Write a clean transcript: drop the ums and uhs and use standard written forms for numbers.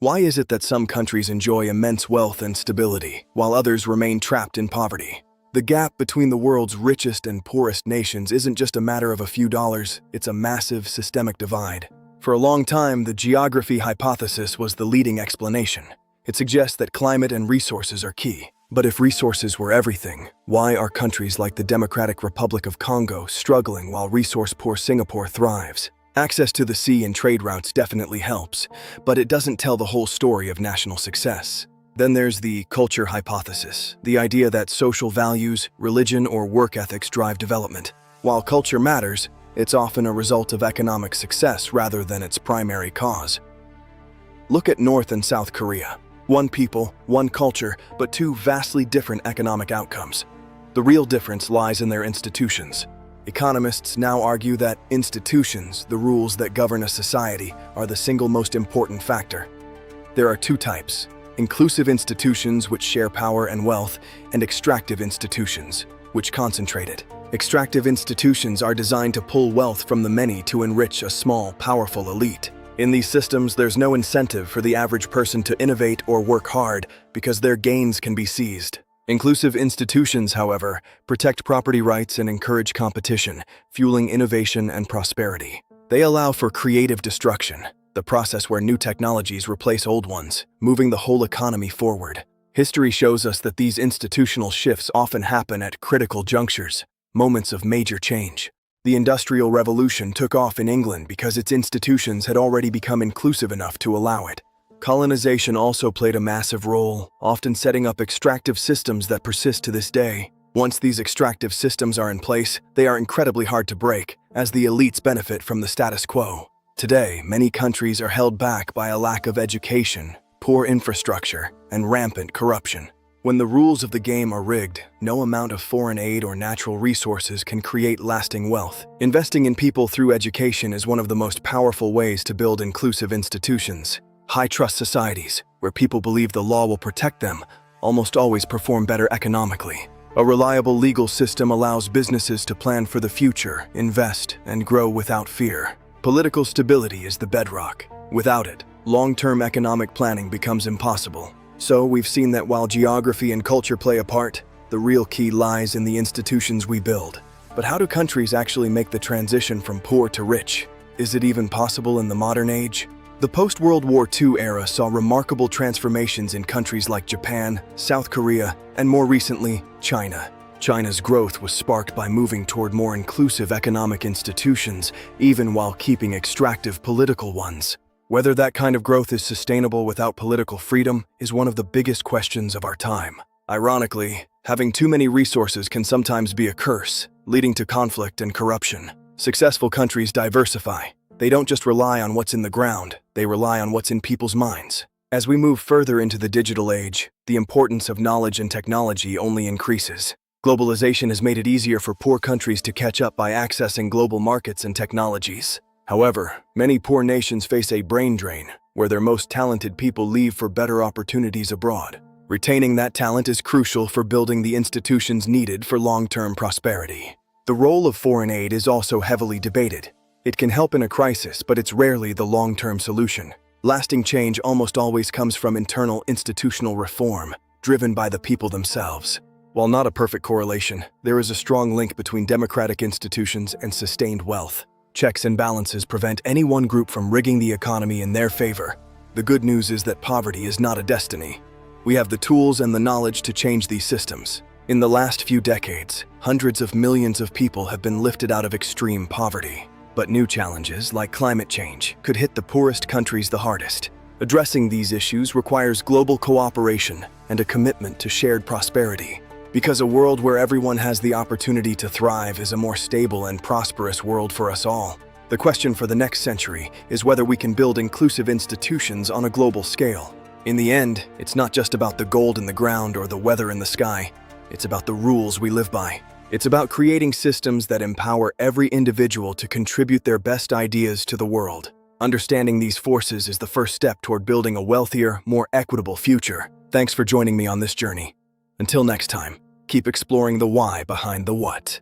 Why is it that some countries enjoy immense wealth and stability, while others remain trapped in poverty? The gap between the world's richest and poorest nations isn't just a matter of a few dollars, it's a massive systemic divide. For a long time, the geography hypothesis was the leading explanation. It suggests that climate and resources are key. But if resources were everything, why are countries like the Democratic Republic of Congo struggling while resource-poor Singapore thrives? Access to the sea and trade routes definitely helps, but it doesn't tell the whole story of national success. Then there's the culture hypothesis, the idea that social values, religion, or work ethics drive development. While culture matters, it's often a result of economic success rather than its primary cause. Look at North and South Korea. One people, one culture, but two vastly different economic outcomes. The real difference lies in their institutions. Economists now argue that institutions, the rules that govern a society, are the single most important factor. There are two types: inclusive institutions which share power and wealth, and extractive institutions, which concentrate it. Extractive institutions are designed to pull wealth from the many to enrich a small, powerful elite. In these systems, there's no incentive for the average person to innovate or work hard because their gains can be seized. Inclusive institutions, however, protect property rights and encourage competition, fueling innovation and prosperity. They allow for creative destruction, the process where new technologies replace old ones, moving the whole economy forward. History shows us that these institutional shifts often happen at critical junctures, moments of major change. The Industrial Revolution took off in England because its institutions had already become inclusive enough to allow it. Colonization also played a massive role, often setting up extractive systems that persist to this day. Once these extractive systems are in place, they are incredibly hard to break, as the elites benefit from the status quo. Today, many countries are held back by a lack of education, poor infrastructure, and rampant corruption. When the rules of the game are rigged, no amount of foreign aid or natural resources can create lasting wealth. Investing in people through education is one of the most powerful ways to build inclusive institutions. High-trust societies, where people believe the law will protect them, almost always perform better economically. A reliable legal system allows businesses to plan for the future, invest, and grow without fear. Political stability is the bedrock. Without it, long-term economic planning becomes impossible. So we've seen that while geography and culture play a part, the real key lies in the institutions we build. But how do countries actually make the transition from poor to rich? Is it even possible in the modern age? The post-World War II era saw remarkable transformations in countries like Japan, South Korea, and more recently, China. China's growth was sparked by moving toward more inclusive economic institutions, even while keeping extractive political ones. Whether that kind of growth is sustainable without political freedom is one of the biggest questions of our time. Ironically, having too many resources can sometimes be a curse, leading to conflict and corruption. Successful countries diversify. They don't just rely on what's in the ground, they rely on what's in people's minds. As we move further into the digital age, the importance of knowledge and technology only increases. Globalization has made it easier for poor countries to catch up by accessing global markets and technologies. However, many poor nations face a brain drain, where their most talented people leave for better opportunities abroad. Retaining that talent is crucial for building the institutions needed for long-term prosperity. The role of foreign aid is also heavily debated. It can help in a crisis, but it's rarely the long-term solution. Lasting change almost always comes from internal institutional reform, driven by the people themselves. While not a perfect correlation, there is a strong link between democratic institutions and sustained wealth. Checks and balances prevent any one group from rigging the economy in their favor. The good news is that poverty is not a destiny. We have the tools and the knowledge to change these systems. In the last few decades, hundreds of millions of people have been lifted out of extreme poverty. But new challenges, like climate change, could hit the poorest countries the hardest. Addressing these issues requires global cooperation and a commitment to shared prosperity. Because a world where everyone has the opportunity to thrive is a more stable and prosperous world for us all. The question for the next century is whether we can build inclusive institutions on a global scale. In the end, it's not just about the gold in the ground or the weather in the sky. It's about the rules we live by. It's about creating systems that empower every individual to contribute their best ideas to the world. Understanding these forces is the first step toward building a wealthier, more equitable future. Thanks for joining me on this journey. Until next time, keep exploring the why behind the what.